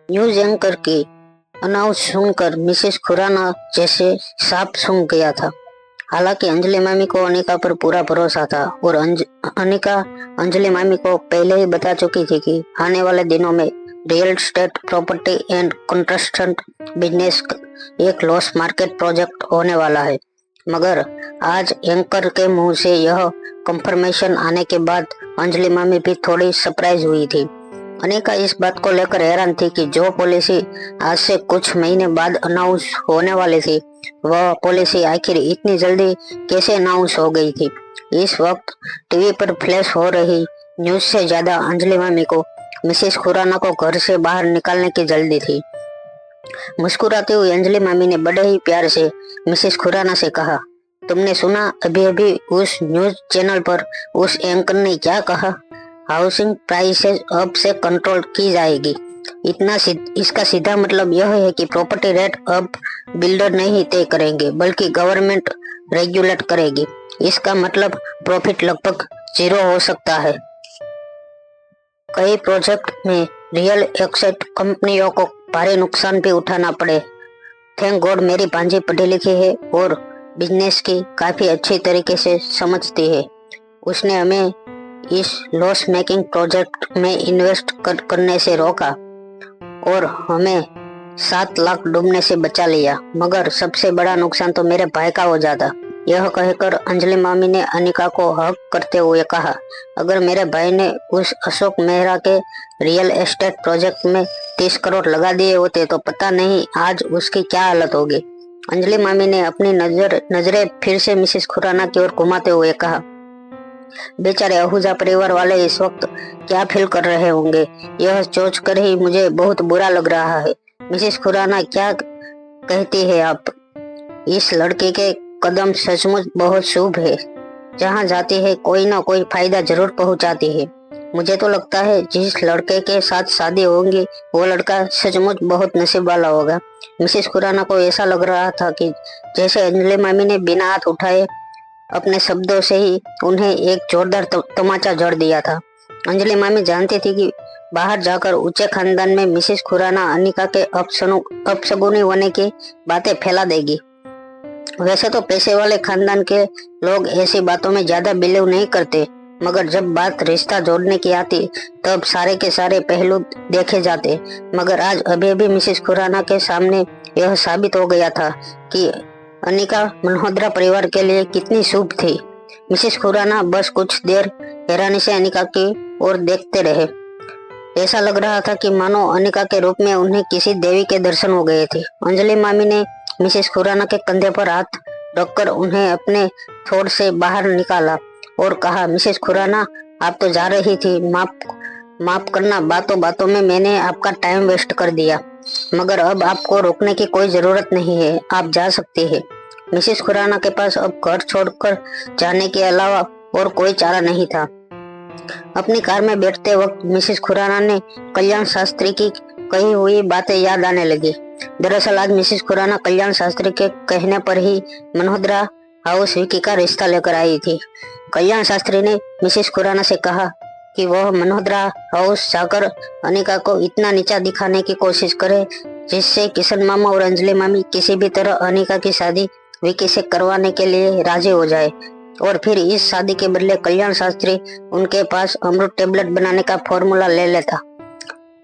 News anchor की announce सुनकर Mrs Khurana जैसे सांप सूंघ गया था। हालांकि अंजलि मामी को अनिका पर पूरा भरोसा था और अनिका अंजलि मामी को पहले ही बता चुकी थी कि आने वाले दिनों में real estate property and construction business एक लॉस मार्केट प्रोजेक्ट होने वाला है। मगर आज एंकर के मुंह से यह कंफर्मेशन आने के बाद अंजलि मामी भी थोड़ी सरप्राइज हुई थी। अनिका इस बात को लेकर हैरान थी कि जो पॉलिसी आज से कुछ महीने बाद अनाउंस होने वाली थी, वह पॉलिसी आखिर इतनी जल्दी कैसे अनाउंस हो गई थी। इस वक्त टीवी पर फ्लैश हो रही न्यूज से ज्यादा अंजलि मामी को मिसेस खुराना को घर से बाहर निकालने की जल्दी थी। मुस्कुराती हुई अंजलि मामी ने बड़े ही प्यार से मिसेस खुराना से कहा, तुमने सुना अभी अभी उस न्यूज चैनल पर उस एंकर ने क्या कहा? हाउसिंग प्राइसेस अब से कंट्रोल की जाएगी। इसका सीधा मतलब यह है कि प्रॉपर्टी रेट अब बिल्डर नहीं तय करेंगे बल्कि गवर्नमेंट रेगुलेट करेगी। इसका मतलब प्रॉफिट लगभग 0 हो सकता है। कई प्रोजेक्ट में रियल एस्टेट कंपनियों को भारी नुकसान भी उठाना पड़े। थैंक गॉड मेरी भांजी पढ़ी लिखी है और बिजनेस की काफी अच्छी तरीके से समझती है। उसने हमें इस लॉस मेकिंग प्रोजेक्ट में इन्वेस्ट करने से रोका और हमें 7 लाख डूबने से बचा लिया, मगर सबसे बड़ा नुकसान तो मेरे भाई का हो जाता। यह कहकर अंजलि मामी ने अनिका को हक करते हुए कहा, अगर मेरे भाई ने उस अशोक मेहरा के रियल एस्टेट प्रोजेक्ट में 30 करोड़ लगा दिए होते तो पता नहीं आज उसकी क्या हालत होगी। अंजलि मामी ने अपनी नजरें फिर से मिसेस खुराना की ओर घुमाते हुए कहा, बेचारे आहूजा परिवार वाले इस वक्त क्या फील कर रहे होंगे, यह सोच कर ही मुझे बहुत बुरा लग रहा है। मिसेस खुराना क्या कहती है आप? इस लड़के के कदम सचमुच बहुत शुभ है। जहाँ जाती है कोई ना कोई फायदा जरूर पहुँचाती है। मुझे तो लगता है जिस लड़के के साथ शादी होगी वो लड़का सचमुच बहुत नसीब वाला होगा। मिसेस खुराना को ऐसा लग रहा था कि जैसे अंजलि मामी ने बिना हाथ उठाए अपने शब्दों से ही उन्हें एक जोरदार तमाचा जड़ दिया था। अंजलि मामी जानती थी कि बाहर जाकर ऊंचे खानदान में मिसेस खुराना अनिका के अपशगुनी होने की बातें फैला देगी। वैसे तो पैसे वाले खानदान के लोग ऐसी बातों में ज्यादा बिलीव नहीं करते, मगर जब बात रिश्ता जोड़ने की आती तब सारे के सारे पहलू देखे जाते। मगर आज अभी अभी मिसेस खुराना के सामने यह साबित हो गया था कि अनिका मल्होत्रा परिवार के लिए कितनी शुभ थी। मिसेस खुराना बस कुछ देर हैरानी से अनिका की ओर देखते रहे। ऐसा लग रहा था कि मानो अनिका के रूप में उन्हें किसी देवी के दर्शन हो गए थे। अंजलि मामी ने मिसेस खुराना के कंधे पर हाथ रखकर उन्हें अपने थोड़ से बाहर निकाला और कहा, मिसेस खुराना आप तो जा रही थी, माफ करना, बातों बातों में मैंने आपका टाइम वेस्ट कर दिया, मगर अब आपको रोकने की कोई जरूरत नहीं है, आप जा सकती है। मिसेस खुराना के पास अब घर छोड़कर जाने के अलावा और कोई चारा नहीं था। अपनी कार में बैठते वक्त मिसेस खुराना ने कल्याण शास्त्री की कही हुई बातें याद आने लगी। दरअसल आज मिसेस खुराना कल्याण शास्त्री के कहने पर ही मल्होत्रा हाउस विकी का रिश्ता लेकर आई थी। कल्याण शास्त्री ने मिसेस खुराना से कहा कि वह मल्होत्रा हाउस जाकर अनिका को इतना नीचा दिखाने की कोशिश करे जिससे किशन मामा और अंजलि मामी किसी भी तरह अनिका की शादी विकी से करवाने के लिए राजी हो जाए और फिर इस शादी के बदले कल्याण शास्त्री उनके पास अमृत टेबलेट बनाने का फॉर्मूला ले लेता।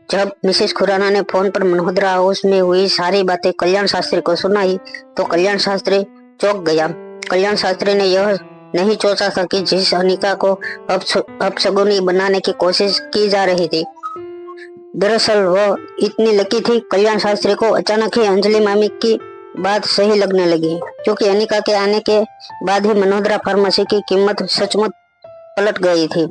जब मिसेस खुराना ने फोन पर मल्होत्रा हाउस में हुई सारी बातें कल्याण शास्त्री को सुनाई तो कल्याण शास्त्री चौंक गया। कल्याण शास्त्री ने यह नहीं सोचा था कि जिस अनिका को अपशगुनी बनाने की कोशिश की जा रही थी, दरअसल वह इतनी लकी थी। कल्याण शास्त्री को अचानक ही अंजलि मामी की बात सही लगने लगी, क्योंकि अनिका के आने के बाद ही मल्होत्रा फार्मेसी की कीमत सचमुच पलट गई थी।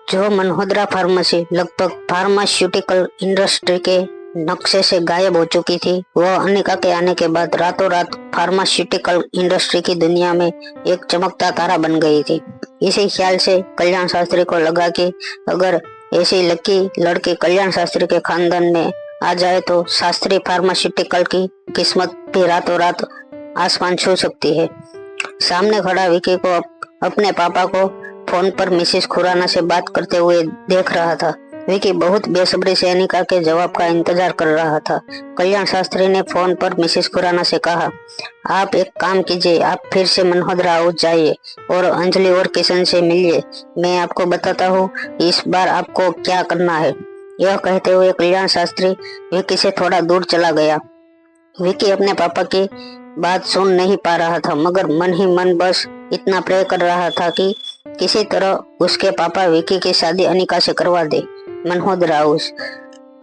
जो मल्होत्रा फार्मेसी लगभग फार्मास्यूटिकल इंडस्ट्री के नक्शे से गायब हो चुकी थी, वह अनिका के आने के बाद रातों रात फार्मास्यूटिकल इंडस्ट्री की दुनिया में एक चमकता तारा बन गई थी। इसी ख्याल से कल्याण शास्त्री को लगा कि अगर ऐसी लकी लड़की कल्याण शास्त्री के खानदान में आ जाए तो शास्त्री फार्मास्यूटिकल की किस्मत भी रातों रात आसमान छू सकती है। सामने खड़ा विकी को अपने पापा को फोन पर मिसेस खुराना से बात करते हुए देख रहा था। विकी बहुत बेसब्री से अनिका के जवाब का इंतजार कर रहा था। कल्याण शास्त्री ने फोन पर मिसेस खुराना से कहा, आप एक काम कीजिए, आप फिर से मनोहरा हाउस जाइए और अंजलि और किशन से मिलिए। मैं आपको बताता हूँ इस बार आपको क्या करना है। यह कहते हुए कल्याण शास्त्री विकी से थोड़ा दूर चला गया। विकी अपने पापा की बात सुन नहीं पा रहा था, मगर मन ही मन बस इतना प्रे कर रहा था कि किसी तरह उसके पापा विकी की शादी अनिका से करवा दे। मनोहरा हाउस।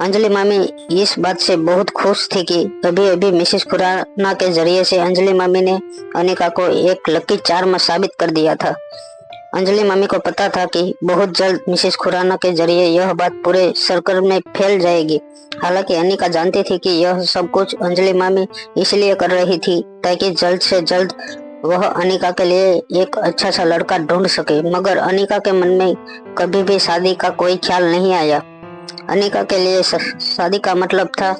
अंजलि मामी इस बात से बहुत खुश थी कि अभी अभी मिसेस खुराना के जरिए से अंजलि मामी ने अनिका को एक लकी चार्म साबित कर दिया था। अंजलि मामी को पता था कि बहुत जल्द मिसेस खुराना के जरिए यह बात पूरे सर्कल में फैल जाएगी। हालांकि अनिका जानती थी कि यह सब कुछ अंजलि मामी इसलिए कर रही थी ताकि जल्द से जल्द वह अनिका के लिए एक अच्छा सा लड़का ढूंढ सके, मगर अनिका के मन में कभी भी शादी का कोई ख्याल नहीं आया। अनिका के लिए शादी का मतलब था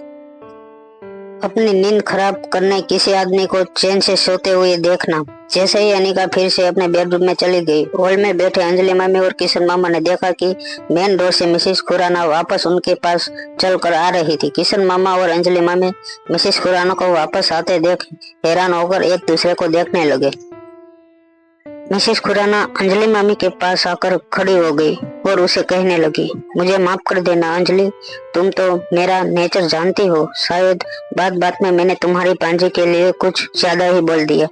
अपनी नींद खराब करने किसी आदमी को चैन से सोते हुए देखना। जैसे ही अनिका फिर से अपने बेडरूम में चली गई, हॉल में बैठे अंजलि मामी और किशन मामा ने देखा कि मेन डोर से मिसेस खुराना वापस उनके पास चलकर आ रही थी। किशन मामा और अंजलि मामी मिसेस खुराना को वापस आते देख हैरान होकर एक दूसरे को देखने लगे। मिसेस खुराना अंजलि मामी के पास आकर खड़ी हो गई और उसे कहने लगी, मुझे माफ कर देना अंजलि, तुम तो मेरा नेचर जानती हो। शायद बात बात में मैंने तुम्हारी पांजी के लिए कुछ ज्यादा ही बोल दिया,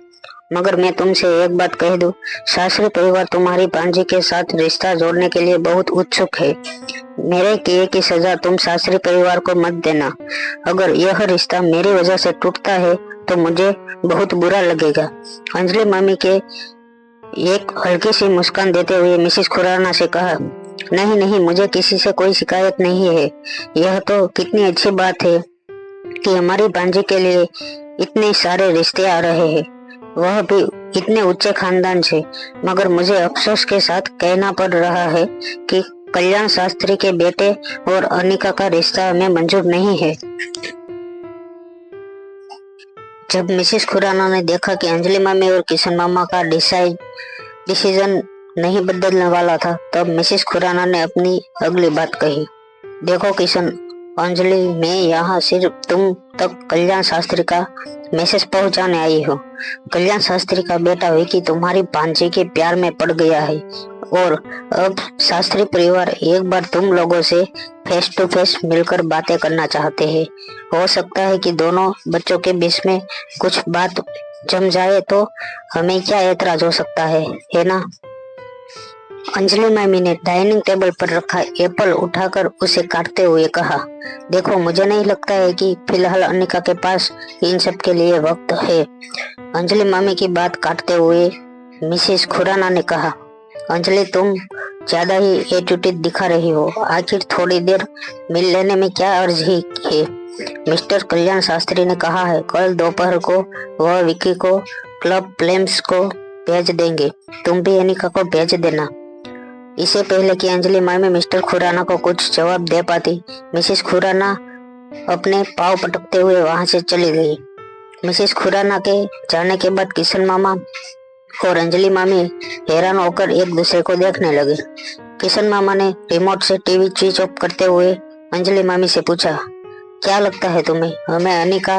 मगर मैं तुमसे एक बात कह दूं, सासरी परिवार तुम्हारी पांजी के साथ रिश्ता जोड़ने के लिए बहुत उत्सुक है। मेरे किए की सजा तुम सासरी परिवार को मत देना। अगर यह रिश्ता मेरी वजह से टूटता है तो मुझे बहुत बुरा लगेगा। अंजलि मामी के एक हल्की सी मुस्कान देते हुए मिसेस खुराना से कहा, नहीं नहीं, मुझे किसी से कोई शिकायत नहीं है। यह तो कितनी अच्छी बात है कि हमारी भांजी के लिए इतने सारे रिश्ते आ रहे हैं, वह भी इतने ऊंचे खानदान से। मगर मुझे अफसोस के साथ कहना पड़ रहा है कि कल्याण शास्त्री के बेटे और अनिका का रिश्ता हमें मंजूर नहीं है। जब मिसेस खुराना ने देखा कि अंजलि मामी और किशन मामा का डिसीजन नहीं बदलने वाला था, तब मिसेस खुराना ने अपनी अगली बात कही, देखो किशन, अंजलि, मैं यहाँ सिर्फ तुम तक कल्याण शास्त्री का मैसेज पहुँचाने आई हूँ। कल्याण शास्त्री का बेटा विकी तुम्हारी भांजी के प्यार में पड़ गया है और अब शास्त्री परिवार एक बार तुम लोगों से फेस टू फेस मिलकर बातें करना चाहते हैं। हो सकता है कि दोनों बच्चों के बीच में कुछ बात जम जाए तो हमें क्या ऐतराज हो सकता है ना। अंजलि मामी ने डाइनिंग टेबल पर रखा एप्पल उठाकर उसे काटते हुए कहा, देखो, मुझे नहीं लगता है कि फिलहाल अनिका के पास इन सब के लिए वक्त है। अंजलि मामी की बात काटते हुए मिसेस खुराना ने कहा, अंजलि, तुम ज्यादा ही एटीट्यूड दिखा रही हो। आखिर थोड़ी देर मिल लेने में क्या अर्ज ही है। मिस्टर कल्याण शास्त्री ने कहा है कल दोपहर को वह विकी को क्लब प्लेम्स को भेज देंगे, तुम भी अनिका को भेज देना। इससे पहले कि अंजलि मामी मिस्टर खुराना को कुछ जवाब दे पाती, मिसेस खुराना अपने पाँव पटकते हुए वहां से चली गई। मिसेस खुराना के जाने के बाद किशन मामा और अंजलि मामी हैरान होकर एक दूसरे को देखने लगे। किशन मामा ने रिमोट से टीवी स्विच ऑफ करते हुए अंजलि मामी से पूछा, क्या लगता है तुम्हें, हमें अनिका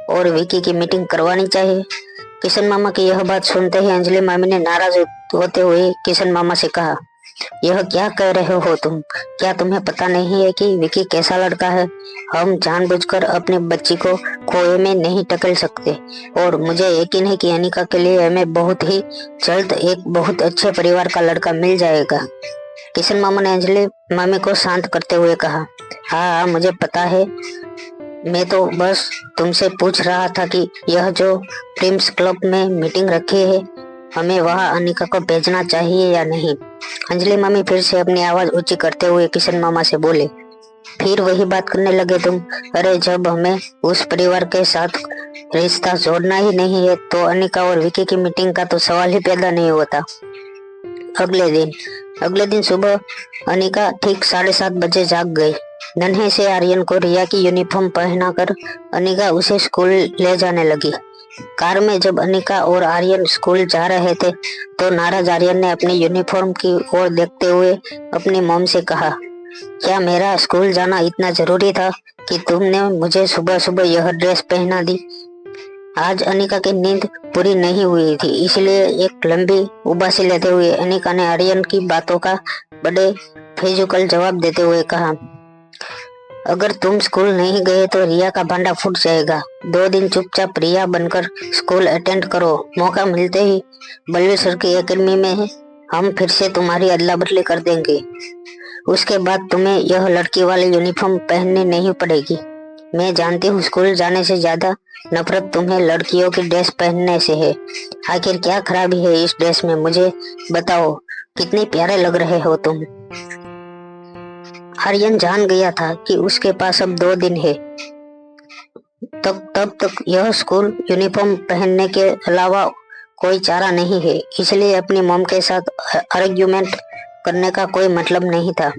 और विकी की मीटिंग करवानी चाहिए? किशन मामा की यह बात सुनते ही अंजलि मामी ने नाराज होते हुए किशन मामा से कहा, यह क्या कह रहे हो तुम? क्या तुम्हें पता नहीं है कि विकी कैसा लड़का है? हम जानबूझकर अपनी बच्ची को खोए में नहीं टकल सकते और मुझे यकीन है कि अनिका के लिए हमें बहुत ही जल्द एक बहुत अच्छे परिवार का लड़का मिल जाएगा। किशन मामा ने अंजलि मामी को शांत करते हुए कहा, हाँ, मुझे पता है, मैं तो बस तुमसे पूछ रहा था कि यह जो प्रिंस क्लब में मीटिंग रखी है, हमें वहाँ अनिका को भेजना चाहिए या नहीं। अंजलि मामी फिर से अपनी आवाज ऊंची करते हुए किशन मामा से बोले, फिर वही बात करने लगे तुम? अरे, जब हमें उस परिवार के साथ रिश्ता जोड़ना ही नहीं है तो अनिका और विकी की मीटिंग का तो सवाल ही पैदा नहीं होता। अगले दिन सुबह अनिका ठीक 7:30 बजे जाग गई। नन्हे से आर्यन को रिया की यूनिफॉर्म पहनाकर अनिका उसे स्कूल ले जाने लगी। कार में जब अनिका और आर्यन स्कूल जा रहे थे तो नाराज आर्यन ने अपनी यूनिफॉर्म की ओर देखते हुए अपनी मॉम से कहा, क्या मेरा स्कूल जाना इतना जरूरी था कि तुमने मुझे सुबह सुबह यह ड्रेस पहना दी? आज अनिका की नींद पूरी नहीं हुई थी, इसलिए एक लंबी उबासी लेते हुए अनिका ने आर्यन की बातों का बड़े फिजिकल जवाब देते हुए कहा, अगर तुम स्कूल नहीं गए तो रिया का भांडा फूट जाएगा। 2 दिन चुपचाप रिया बनकर स्कूल अटेंड करो। मौका मिलते ही बलवीर सर की एकेडमी में हम फिर से तुम्हारी अदला बदली कर देंगे। उसके बाद तुम्हें यह लड़की वाली यूनिफॉर्म पहननी नहीं पड़ेगी। मैं जानती हूँ स्कूल जाने से ज्यादा नफरत तुम्हें लड़कियों की ड्रेस पहनने से है। आखिर क्या खराबी है इस ड्रेस में, मुझे बताओ। कितने प्यारे लग रहे हो तुम। आर्यन जान गया था कि उसके पास अब 2 दिन है। तब तक यह स्कूल यूनिफॉर्म पहनने के अलावा कोई चारा नहीं है, इसलिए अपनी मॉम के साथ आर्ग्यूमेंट करने का कोई मतलब नहीं था।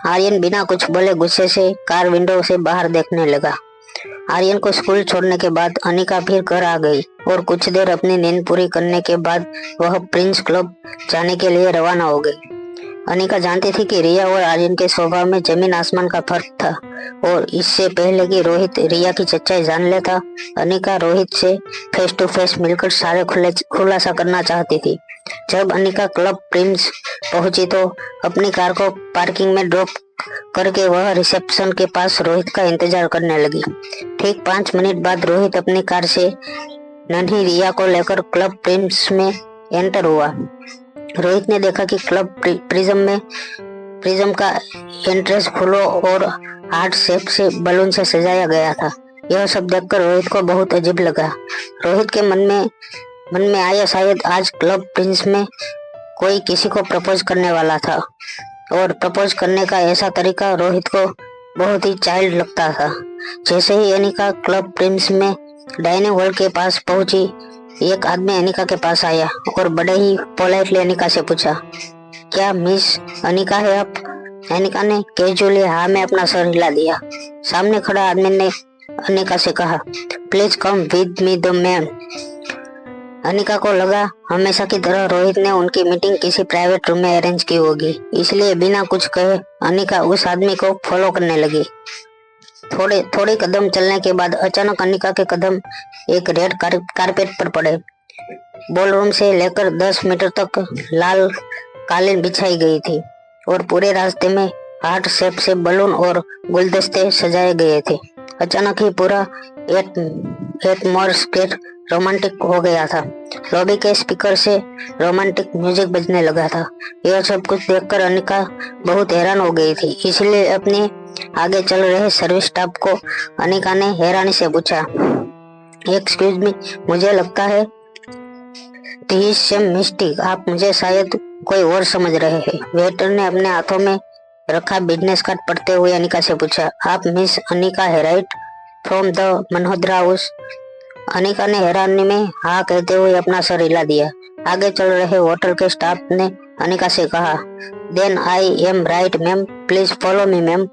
आर्यन बिना कुछ बोले गुस्से से कार विंडो से बाहर देखने लगा। आर्यन को स्कूल छोड़ने के बाद अनिका फिर घर आ गई और कुछ देर अपनी नींद पूरी करने के बाद वह प्रिंस क्लब जाने के लिए रवाना हो गई। अनिका जानती थी कि रिया और आर्यन के स्वभाव में जमीन आसमान का फर्क था और इससे पहले कि रोहित रिया की सच्चाई जान लेता, अनिका रोहित से फेस टू फेस मिलकर सारे खुलासा करना चाहती थी। जब अनिका क्लब प्रिंस पहुंची तो अपनी कार को पार्किंग में ड्रॉप करके वह रिसेप्शन के पास रोहित का इंतजार करने लगी। ठीक 5 मिनट बाद रोहित अपनी कार से नन्ही रिया को लेकर क्लब प्रिंस में एंटर हुआ। रोहित ने देखा कि क्लब प्रिज्म का एंट्रेंस फूलों और हार्ट शेप से बलून से सजाया गया था। यह सब देखकर रोहित को बहुत अजीब लगा। रोहित के मन में आया शायद आज क्लब प्रिंस में कोई किसी को प्रपोज करने वाला था और प्रपोज करने का ऐसा तरीका रोहित को बहुत ही चाइल्ड लगता था। जैसे ही अनिका क्लब प्रिंस में डाइनिंग हॉल के पास पहुंची, एक आदमी अनिका के पास आया और बड़े ही पोलाइटली अनिका से पूछा, क्या मिस अनिका है आप? अनिका ने कैजुअली हाँ में अपना सर हिला दिया। सामने खड़ा आदमी ने अनिका से कहा, please come with me the ma'am. Anika को लगा हमेशा की तरह रोहित ने उनकी मीटिंग किसी प्राइवेट रूम में अरेंज की होगी, इसलिए बिना कुछ कहे अनिका उस आदमी को फॉलो करने लगी। थोड़े कदम चलने के बाद अचानक अनिका के कदम एक रेड कारपेट पर पड़े। बॉलरूम से लेकर 10 मीटर तक लाल कालीन बिछाई गई थी और पूरे रास्ते में हार्ट शेप से बलून और गुलदस्ते सजाए गए थे। अचानक ही पूरा एटमॉस्फेयर रोमांटिक हो गया था। लॉबी के स्पीकर से रोमांटिक म्यूजिक बजने लगा था। यह सब कुछ देखकर अनिका बहुत हैरान हो गई थी, इसलिए अपने आगे चल रहे सर्विस स्टाफ को अनिका ने हैरानी से पूछा, एक्सक्यूज मी, मुझे लगता है दिस सेम मिस्टेक, आप मुझे शायद कोई और समझ रहे हैं। वेटर ने अपने हाथों में रखा बिजनेस कार्ड पढ़ते हुए अनिका से पूछा, आप मिस अनिका है right, from the Malhotra house? Anika ने हैरानी में हाँ कहते हुए अपना सर हिला दिया। आगे चल रहे होटल के स्टाफ ने अनिका से कहा, then I am right ma'am, please follow me ma'am.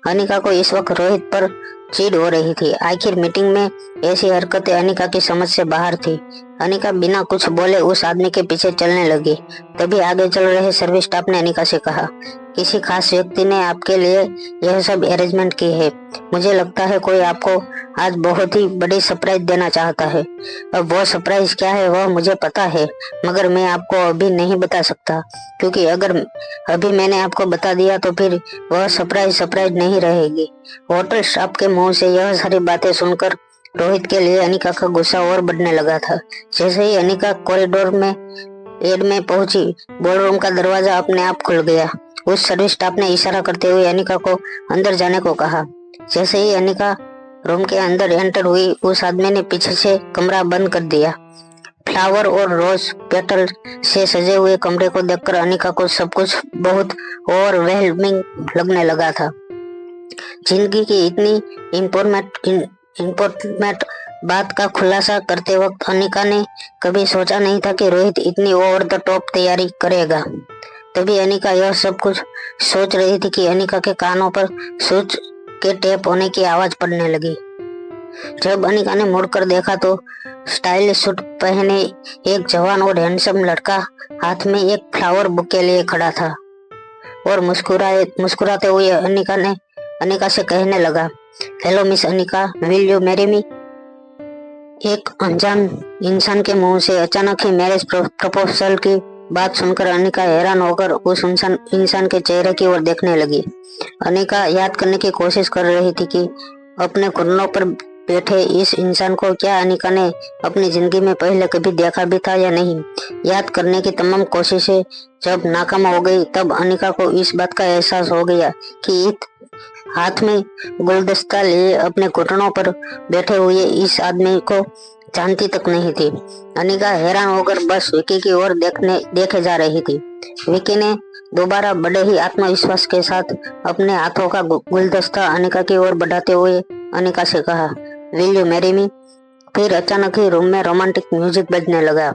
Anika को इस वक्त रोहित पर चिढ़ हो रही थी। आखिर मीटिंग में ऐसी हरकतें अनिका की समझ से बाहर थी। अनिका बिना कुछ बोले उस आदमी के पीछे चलने लगी। तभी आगे चल रहे सर्विस स्टाफ ने अनिका से कहा, किसी खास व्यक्ति ने आपके लिए यह सब अरेंजमेंट की है। मुझे लगता है कोई आपको आज बहुत ही बड़ी सरप्राइज देना चाहता है। अब वो सरप्राइज क्या है वह मुझे पता है, मगर मैं आपको अभी नहीं बता सकता, क्योंकि अगर अभी मैंने आपको बता दिया तो फिर वह सरप्राइज नहीं रहेगी। होटल स्टाफ के मुंह से यह सारी बातें सुनकर रोहित के लिए अनिका का गुस्सा और बढ़ने लगा था। जैसे ही अनिका कॉरिडोर में एड में पहुंची, बॉलरूम का दरवाजा अपने आप खुल गया। उस सर्विस स्टाफ ने इशारा करते हुए अनिका को अंदर जाने को कहा। जैसे ही अनिका रूम के अंदर एंटर हुई, उस आदमी ने पीछे से कमरा बंद कर दिया। फ्लावर और रोज पेटल से सजे हुए कमरे को देखकर अनिका को सब कुछ बहुत ओवरवेलमिंग लगने लगा था। जिंदगी की इतनी इम्पोर्टेंट बात का खुलासा करते वक्त अनिका ने कभी सोचा नहीं था कि रोहित इतनी ओवर द टॉप तैयारी करेगा। तभी अनिका यह सब कुछ सोच रही थी कि अनिका के कानों पर स्विच के टैप होने की आवाज पड़ने लगी। जब अनिका ने मुड़कर देखा तो स्टाइलिश सूट पहने एक जवान और हैंडसम लड़का हाथ में एक फ्लावर बुके लिए खड़ा था। और मुस्कुराते हुए अनिका से कहने लगा, hello miss Anika, will you marry me. एक अनजान इंसान के मुंह से अचानक ही मैरिज प्रपोजल की बात सुनकर अनिका हैरान होकर उस इंसान के चेहरे की ओर देखने लगी। अनिका याद करने की कोशिश कर रही थी कि अपने घुटनों पर बैठे इस इंसान को क्या अनिका ने अपनी जिंदगी में पहले कभी देखा भी था या नहीं। याद करने की तमाम कोशिशें जब नाकाम हो गई, तब अनिका को इस बात का एहसास हो गया कि हाथ में गुलदस्ता लिए अपने घुटनों पर बैठे हुए इस आदमी को जानती तक नहीं थी। अनिका हैरान होकर बस विकी की ओर देखे जा रही थी। विकी ने दोबारा बड़े ही आत्मविश्वास के साथ अपने हाथों का गुलदस्ता अनिका की ओर बढ़ाते हुए अनिका से कहा, विल यू मैरी मी। फिर अचानक ही रूम में रोमांटिक म्यूजिक बजने लगा।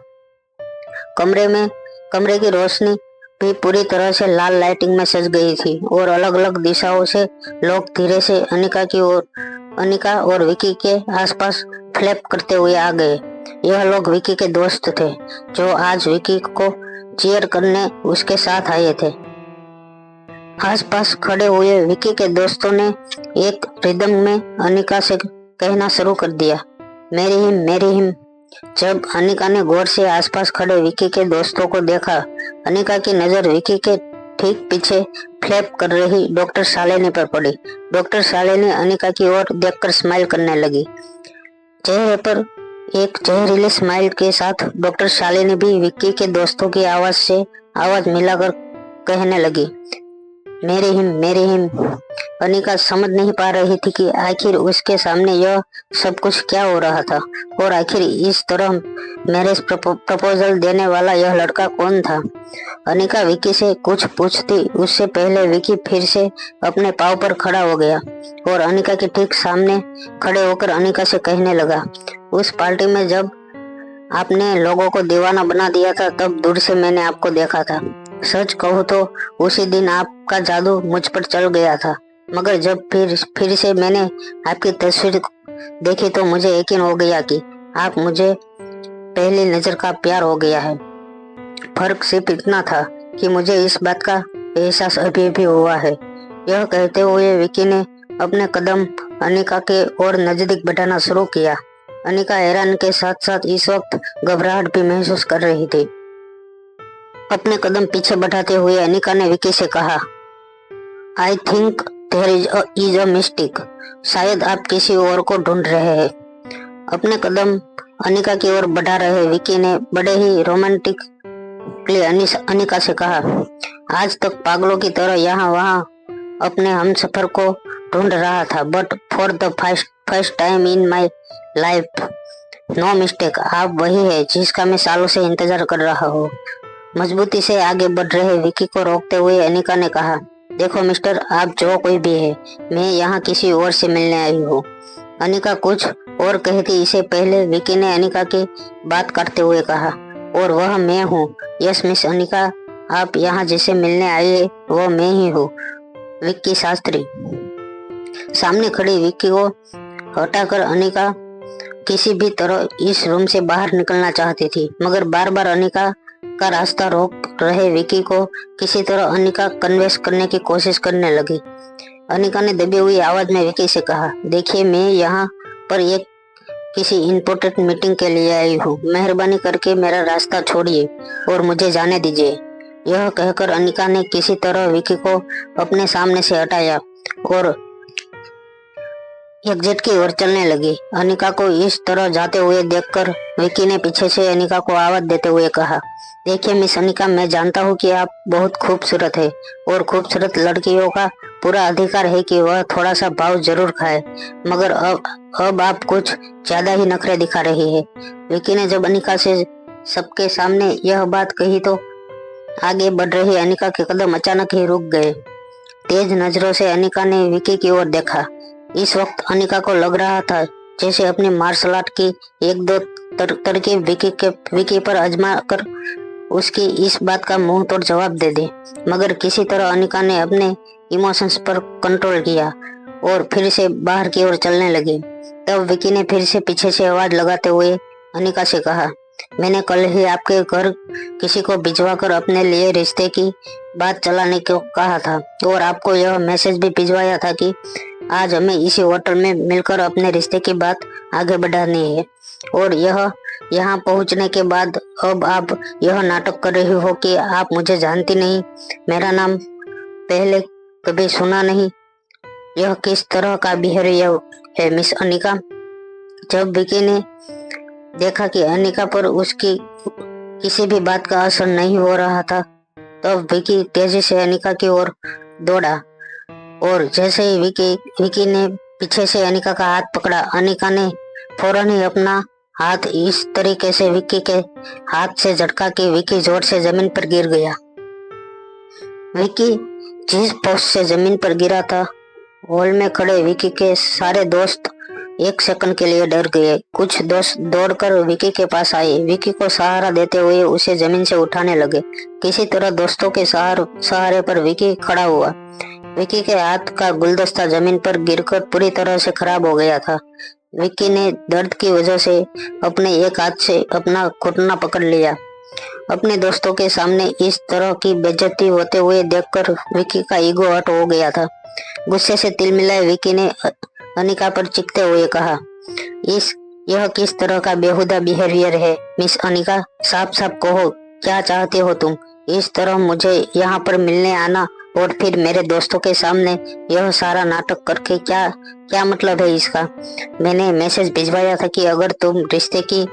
कमरे की रोशनी भी पूरी तरह से लाल लाइटिंग में सज गई थी और अलग अलग दिशाओं से लोग धीरे से अनिका और विकी के आसपास फ्लैप करते हुए आ गए। यह लोग विकी के दोस्त थे जो आज विकी को चीयर करने उसके साथ आए थे। आसपास खड़े हुए विकी के दोस्तों ने एक रिदम में अनिका से कहना शुरू कर दिया, मेरी हिम। जब अनिका ने गौर से आसपास खड़े विकी के दोस्तों को देखा, अनिका की नजर विकी के ठीक पीछे फ्लैप कर रही डॉक्टर शालिनी पर पड़ी। डॉक्टर शालिनी अनिका की ओर देखकर स्माइल करने लगी। चेहरे पर एक जहरीली स्माइल के साथ डॉक्टर शालिनी भी विक्की के दोस्तों की आवाज से आवाज मिलाकर कहने लगी, मेरी हिम। अनिका समझ नहीं पा रही थी कि आखिर उसके सामने यह सब कुछ क्या हो रहा था और आखिर इस तरह मैरिज प्रपोजल देने वाला यह लड़का कौन था। अनिका विकी से कुछ पूछती उससे पहले विकी फिर से अपने पाँव पर खड़ा हो गया और अनिका के ठीक सामने खड़े होकर अनिका से कहने लगा, उस पार्टी में जब आपने लोगों को दीवाना बना दिया था, तब दूर से मैंने आपको देखा था। सच कहूँ तो उसी दिन आपका जादू मुझ पर चल गया था, मगर जब फिर से मैंने आपकी तस्वीर देखी तो मुझे यकीन हो गया कि आप मुझे पहली नजर का प्यार हो गया है। फर्क सिर्फ इतना था कि मुझे इस बात का एहसास अभी भी हुआ है। यह कहते हुए विकी ने अपने कदम अनिका के और नजदीक बढ़ाना शुरू किया। अनिका हैरान के साथ साथ इस वक्त घबराहट भी महसूस कर रही थी। अपने कदम पीछे बढ़ाते हुए अनिका ने विकी से कहा, I think there is a mistake. शायद आप किसी और को ढूंढ रहे हैं। अपने कदम अनिका की ओर बढ़ा रहे विकी ने बड़े ही रोमांटिकली अनिका से कहा, आज तक पागलों की तरह यहाँ वहाँ अपने हमसफर को ढूंढ रहा था, but for the first time in my life, no mistake, आप वही है जिसका मैं सालों से इंतजार कर रहा हूँ। मजबूती से आगे बढ़ रहे विकी को रोकते हुए अनिका ने कहा, देखो मिस्टर, आप जो कोई भी है, मैं यहाँ किसी और से मिलने आई हूँ। अनिका कुछ और कहती इससे पहले विकी ने अनिका की बात करते हुए कहा, और वह मैं हूँ। यस मिस अनिका, आप यहाँ जिसे मिलने आई है वो मैं ही हूँ, विक्की शास्त्री। सामने खड़ी विक्की को हटाकर अनिका किसी भी तरह इस रूम से बाहर निकलना चाहती थी, मगर बार बार अनिका का रास्ता रोक रहे विकी को किसी तरह अनिका कन्वेंस करने की कोशिश करने लगी। अनिका ने दबी हुई आवाज में विकी से कहा, देखिए, मैं यहाँ पर एक किसी इम्पोर्टेंट मीटिंग के लिए आई हूँ। मेहरबानी करके मेरा रास्ता छोड़िए और मुझे जाने दीजिए। यह कहकर अनिका ने किसी तरह विकी को अपने सामने से हटाया और एग्जिट की ओर चलने लगी। अनिका को इस तरह जाते हुए देखकर विकी ने पीछे से अनिका को आवाज देते हुए कहा, देखिए मिस अनिका, मैं जानता हूँ कि आप बहुत खूबसूरत है और खूबसूरत लड़कियों का पूरा अधिकार है कि वह थोड़ा सा भाव जरूर खाए, मगर अब आप कुछ ज्यादा ही नखरे दिखा रही है। विकी ने जब अनिका से सबके सामने यह बात कही तो आगे बढ़ रही अनिका के कदम अचानक ही रुक गए। तेज नजरों से अनिका ने विकी की ओर देखा। इस वक्त अनिका को लग रहा था जैसे अपनी मार्शल आर्ट की एक दो तरकीब विकी पर आजमा कर उसकी इस बात का मुंह तोड़ जवाब दे दे, मगर किसी तरह अनिका ने अपने इमोशंस पर कंट्रोल किया और फिर से बाहर की ओर चलने लगी। तब विकी ने फिर से पीछे से आवाज लगाते हुए अनिका से कहा, मैंने कल ही आपके घर किसी को भिजवा कर अपने लिए रिश्ते की बात चलाने को कहा था और आपको यह मैसेज भी भिजवाया था कि आज हमें इसी होटल में मिलकर अपने रिश्ते की बात आगे बढ़ानी है। और यह यहाँ पहुँचने के बाद अब आप यह नाटक कर रही हो कि आप मुझे जानती नहीं, मेरा नाम पहले कभी सुना नहीं। यह किस तरह का बिहेवियर है मिस अनिका? जब विकी ने देखा कि अनिका पर उसकी किसी भी बात का असर नहीं हो रहा था, तब विकी तेजी से अनिका की ओर दौड़ा और जैसे ही विकी ने पीछे से अनिका का हाथ पकड़ा, अनिका ने फौरन ही अपना हाथ इस तरीके से विकी के हाथ से झटका कि विकी जोर से जमीन पर गिर गया। विकी जिस पोस्ट से जमीन पर गिरा था, हॉल में खड़े विकी के सारे दोस्त एक सेकंड के लिए डर गए। कुछ दोस्त दौड़कर विकी के पास आए, विकी को सहारा देते हुए उसे जमीन से उठाने लगे। किसी तरह दोस्तों के सहारे पर विकी खड़ा हुआ। विकी के हाथ का गुलदस्ता जमीन पर गिरकर पूरी तरह से खराब हो गया था। विकी ने दर्द की वजह से अपने एक हाथ से अपना घुटना पकड़ लिया। अपने दोस्तों के सामने इस तरह की बेइज्जती होते हुए देखकर विकी का ईगो हर्ट हो गया था। गुस्से से तिलमिलाए विकी ने अनिका पर चिढ़ते हुए कहा, यह किस तरह का बेहुदा बिहेवियर है मिस अनिका? साफ साफ कहो, क्या चाहते हो तुम? इस तरह मुझे यहाँ पर मिलने आना और फिर मेरे दोस्तों के सामने यह सारा नाटक करके क्या मतलब है इसका? मैंने मैसेज भिजवाया था कि अगर तुम रिश्ते की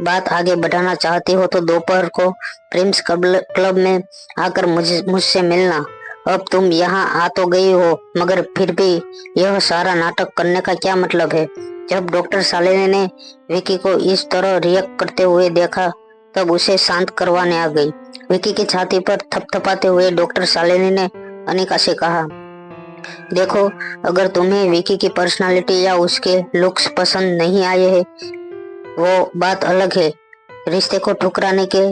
बात आगे बढ़ाना चाहती हो तो दोपहर को प्रिंस क्लब में आकर मुझसे मिलना। अब तुम यहाँ आ तो गई हो, मगर फिर भी यह सारा नाटक करने का क्या मतलब है? जब डॉक्टर सालिनी ने विकी को इस तरह रिएक्ट करते हुए देखा, तब उसे शांत करवाने आ गई। विकी की छाती पर थपथपाते हुए डॉक्टर सालिनी ने अनिका से कहा, देखो, अगर तुम्हें विकी की पर्सनालिटी या उसके लुक्स पसंद नहीं आए हैं, वो बात अलग है। रिश्ते को ठुकराने के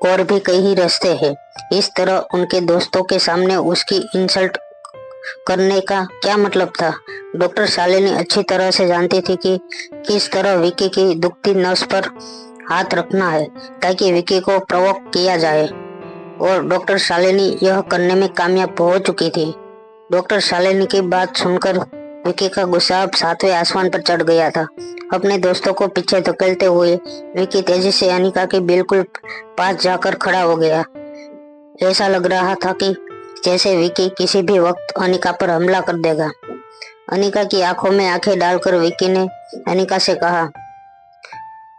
और भी कई रास्ते हैं। इस तरह उनके दोस्तों के सामने उसकी इंसल्ट करने का क्या मतलब था? डॉक्टर शालिनी अच्छी तरह से जानती थी कि किस तरह विकी की दुखती नस पर हाथ रखना है ताकि विकी को प्रोवोक किया जाए, और डॉक्टर शालिनी यह करने में कामयाब हो चुकी थी। डॉक्टर शालिनी की बात सुनकर विकी का गुस्सा अब सातवें आसमान पर चढ़ गया था। अपने दोस्तों को पीछे धकेलते हुए विकी तेजी से अनिका के बिल्कुल पास जाकर खड़ा हो गया। ऐसा लग रहा था कि जैसे विकी किसी भी वक्त अनिका पर हमला कर देगा। अनिका की आंखों में आंखें डालकर विकी ने अनिका से कहा,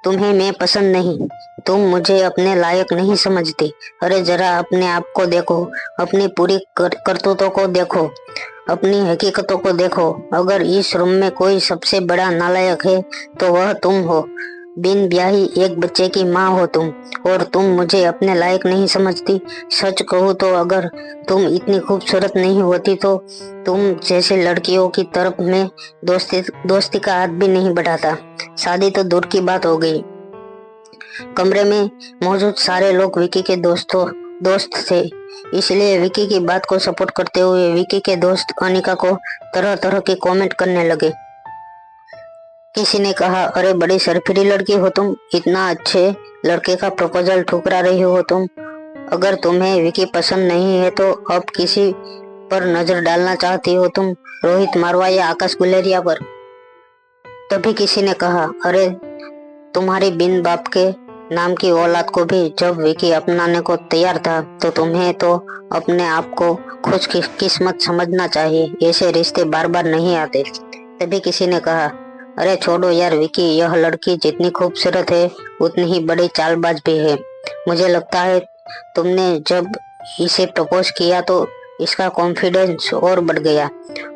तुम्हें मैं पसंद नहीं, तुम मुझे अपने लायक नहीं समझती। अरे जरा अपने आप को देखो, अपनी पूरी करतूतों को देखो, अपनी हकीकतों को देखो। अगर इस रूम में कोई सबसे बड़ा नालायक है तो वह तुम हो। बिन ब्याही एक बच्चे की माँ हो तुम, और तुम मुझे अपने लायक नहीं समझती। सच कहूँ तो अगर तुम इतनी खूबसूरत नहीं होती तो तुम जैसे लड़कियों की तरफ में दोस्ती का हाथ भी नहीं बढ़ाता। शादी तो दूर की बात हो गई। कमरे में मौजूद सारे लोग विकी के दोस्त थे, इसलिए विकी की बात को सपोर्ट करते हुए विकी के दोस्त अनिका को तरह तरह के कमेंट करने लगे। किसी ने कहा, अरे बड़ी सरफिरी लड़की हो तुम, इतना अच्छे लड़के का प्रपोजल ठुकरा रही हो तुम। अगर तुम्हें विकी पसंद नहीं है तो अब किसी पर नजर डालना चाहती हो तुम, रोहित मारवा या आकाश गुलेरिया पर? तभी किसी ने कहा, अरे तुम्हारी बिन बाप के नाम की औलाद को भी जब विकी अपनाने को तैयार था तो तुम्हें तो अपने आप को खुश किस्मत समझना चाहिए। ऐसे रिश्ते बार बार नहीं आते। तभी किसी ने कहा, अरे छोड़ो यार विकी, यह लड़की जितनी खूबसूरत है उतनी ही बड़ी चालबाज भी है। मुझे लगता है तुमने जब इसे प्रपोज किया तो इसका कॉन्फिडेंस और बढ़ गया।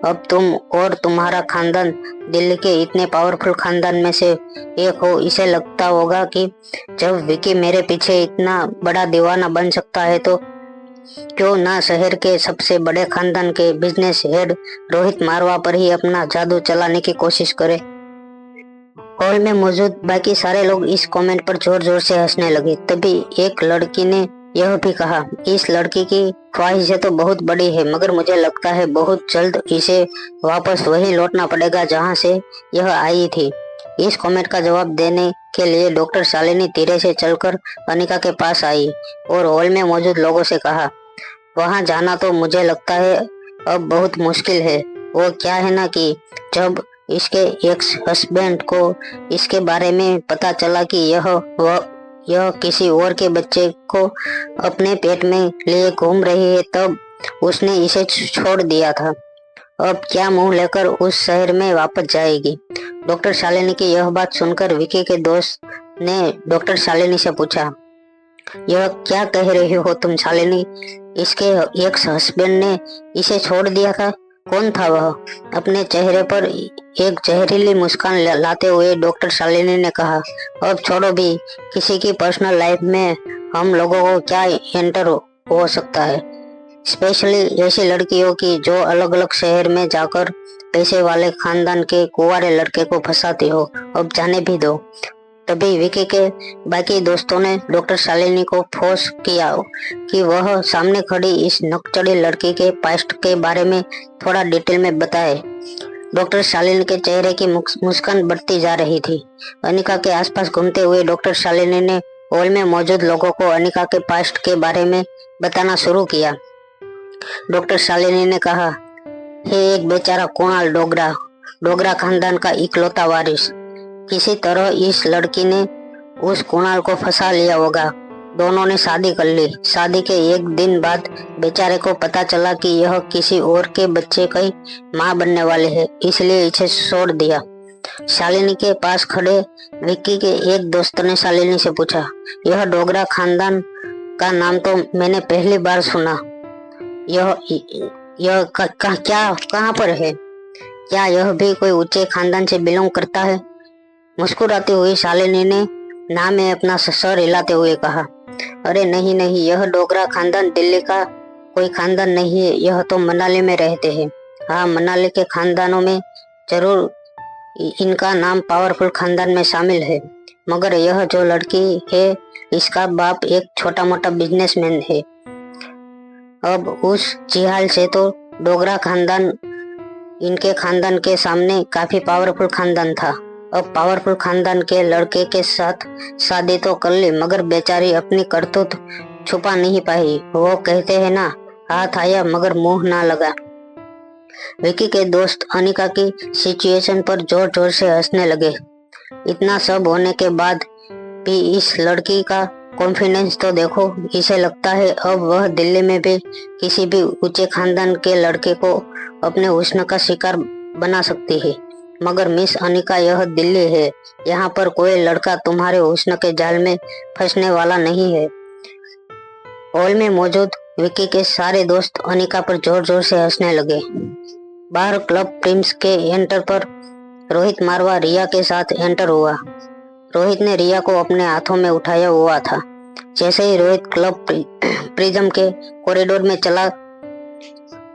अब तुम और तुम्हारा खानदान दिल्ली के इतने पावरफुल खानदान में से एक हो। इसे लगता होगा कि जब विकी मेरे पीछे इतना बड़ा दीवाना बन सकता है तो क्यों ना शहर के सबसे बड़े खानदान के बिजनेस हेड रोहित मारवा पर ही अपना जादू चलाने की कोशिश करे। हॉल में मौजूद बाकी सारे लोग इस कमेंट पर जोर जोर से हंसने लगे। तभी एक लड़की ने यह भी कहा, इस लड़की की ख्वाहिशें तो बहुत बड़ी है, मगर मुझे लगता है बहुत जल्द इसे वापस वही लौटना पड़ेगा जहां से यह आई थी। इस कमेंट का जवाब देने के लिए डॉक्टर शालिनी धीरे से चलकर अनिका के पास आई और हॉल में मौजूद लोगों से कहा, वहां जाना तो मुझे लगता है अब बहुत मुश्किल है। वो क्या है ना कि जब इसके एक्स हस्बैंड को इसके बारे में पता चला कि यह किसी और के बच्चे को अपने पेट में लिए घूम रही है, तब उसने इसे छोड़ दिया था। अब क्या मुंह लेकर उस शहर में वापस जाएगी। डॉक्टर शालिनी की यह बात सुनकर विकी के दोस्त ने डॉक्टर शालिनी से पूछा, यह क्या कह रही हो तुम शालिनी? इसके एक्स हस्बैंड ने इसे छोड़ दिया था? कौन था वह? अपने चेहरे पर एक जहरीली मुस्कान लाते हुए डॉक्टर शालिनी ने कहा, अब छोड़ो भी, किसी की पर्सनल लाइफ में हम लोगों को क्या एंटर हो सकता है, स्पेशली ऐसी लड़कियों की जो अलग अलग शहर में जाकर पैसे वाले खानदान के कुंवारे लड़के को फंसाती हो। अब जाने भी दो। तभी विकी के बाकी दोस्तों ने डॉक्टर शालिनी को फोर्स किया कि वह सामने खड़ी इस नकचड़ी लड़की के पास्ट के बारे में थोड़ा डिटेल में बताए। डॉक्टर शालिनी के चेहरे की मुस्कान बढ़ती जा रही थी। अनिका के आसपास घूमते हुए डॉक्टर शालिनी ने हॉल में मौजूद लोगों को अनिका के पास्ट के बारे में बताना शुरू किया। डॉक्टर शालिनी ने कहा, हे एक बेचारा कुणाल डोगरा खानदान का इकलौता वारिस। किसी तरह इस लड़की ने उस कुणाल को फंसा लिया होगा। दोनों ने शादी कर ली। शादी के एक दिन बाद बेचारे को पता चला कि यह किसी और के बच्चे की मां बनने वाले है, इसलिए इसे छोड़ दिया। शालिनी के पास खड़े विक्की के एक दोस्त ने शालिनी से पूछा, यह डोगरा खानदान का नाम तो मैंने पहली बार सुना। यह कहाँ पर है? क्या यह भी कोई ऊंचे खानदान से बिलोंग करता है? मुस्कुराती हुई शालिनी ने ना में अपना सर हिलाते हुए कहा, अरे नहीं नहीं, यह डोगरा खानदान दिल्ली का कोई खानदान नहीं है, यह तो मनाली में रहते हैं। हाँ, मनाली के खानदानों में जरूर इनका नाम पावरफुल खानदान में शामिल है, मगर यह जो लड़की है इसका बाप एक छोटा मोटा बिजनेसमैन है। अब उस जिहाल से तो डोगरा खानदान इनके खानदान के सामने काफी पावरफुल खानदान था। अब पावरफुल खानदान के लड़के के साथ शादी तो कर ली, मगर बेचारी अपनी करतूत छुपा नहीं पाई। वो कहते हैं ना, हाथ आया मगर मुंह ना लगा। विकी के दोस्त अनिका की सिचुएशन पर जोर जोर से हंसने लगे। इतना सब होने के बाद भी इस लड़की का कॉन्फिडेंस तो देखो। इसे लगता है अब वह दिल्ली में भी किसी भी ऊंचे खानदान के लड़के को अपने हुस्न का शिकार बना सकती है। मगर मिस अनिका, यह दिल्ली है, यहाँ पर कोई लड़का तुम्हारे हुस्न के जाल में फंसने वाला नहीं है। हॉल में मौजूद विकी के सारे दोस्त अनिका पर जोर जोर से हंसने लगे। बाहर क्लब प्रिंस के एंटर पर रोहित मारवा रिया के साथ एंटर हुआ। रोहित ने रिया को अपने हाथों में उठाया हुआ था। जैसे ही रोहित क्लब प्रिज्म के कॉरिडोर में चला,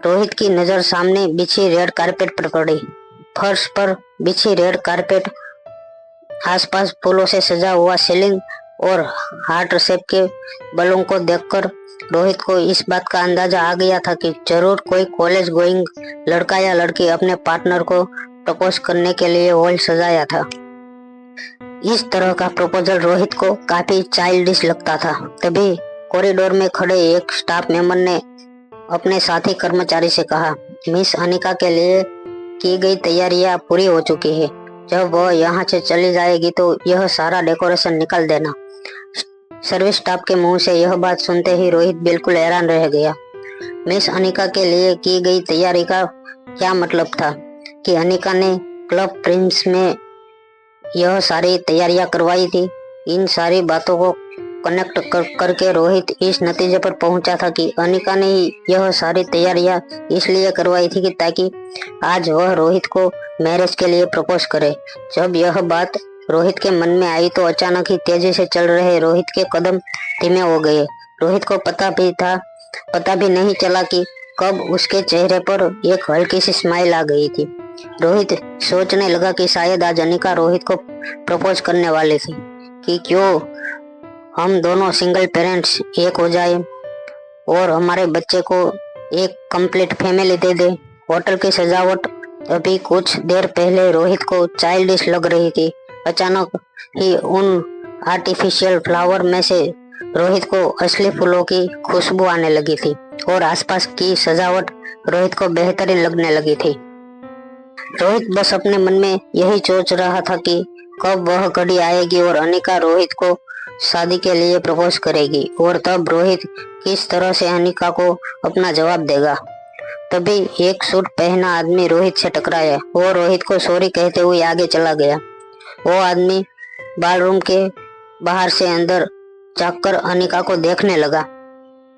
रोहित की नजर सामने बिछी रेड कारपेट पर पड़ी। फर्श पर बिछी रेड कारपेट, आसपास फूलों से सजा हुआ सीलिंग और हार्ट शेप के बलून को देखकर रोहित को इस बात का अंदाजा आ गया था कि जरूर कोई कॉलेज गोइंग लड़का या लड़की अपने पार्टनर को प्रपोज करने के लिए हॉल सजाया था। इस तरह का प्रपोजल रोहित को काफी चाइल्डिश लगता था। तभी कॉरिडोर में खड़े एक स्टाफ मेंबर ने अपने साथी कर्मचारी से कहा, मिस अनिका के लिए की गई तैयारियां पूरी हो चुकी है। जब वह यहाँ से चली जाएगी तो यह सारा डेकोरेशन निकाल देना। सर्विस स्टाफ के मुंह से यह बात सुनते ही रोहित बिल्कुल हैरान रह गया। मिस अनिका के लिए की गई तैयारी का क्या मतलब था कि अनिका ने क्लब प्रिंस में यह सारी तैयारियां करवाई थी। इन सारी बातों को कनेक्ट करके रोहित इस नतीजे पर पहुंचा था कि अनिका ने यह सारी तैयारियां इसलिए करवाई थी कि ताकि आज वह रोहित को मैरिज के लिए प्रपोज करे। जब यह बात रोहित के मन में आई तो अचानक ही तेजी से चल रहे रोहित के कदम धीमे हो गए। रोहित को पता भी नहीं चला कि कब उसके चेहरे पर एक हल्की सी स्माइल आ गई थी। रोहित सोचने लगा कि शायद आज अनिका रोहित को प्रपोज करने वाली थी कि क्यों हम दोनों सिंगल पेरेंट्स एक हो जाए और हमारे बच्चे को एक कंप्लीट फैमिली दे दे। होटल की सजावट अभी कुछ देर पहले रोहित को चाइल्डिश लग रही थी, अचानक ही उन आर्टिफिशियल फ्लावर में से रोहित को असली फूलों की खुशबू आने लगी थी और आसपास की सजावट रोहित को बेहतरीन लगने लगी थी। रोहित बस अपने मन में यही सोच रहा था कि कब वह घड़ी आएगी और अनिका रोहित को शादी के लिए प्रपोज करेगी और तब रोहित किस तरह से अनिका को अपना जवाब देगा। तभी एक सूट पहना आदमी रोहित से टकराया। वो रोहित को सॉरी कहते हुए आगे चला गया। वो आदमी बाथरूम के बाहर से अंदर झांककर अनिका को देखने लगा।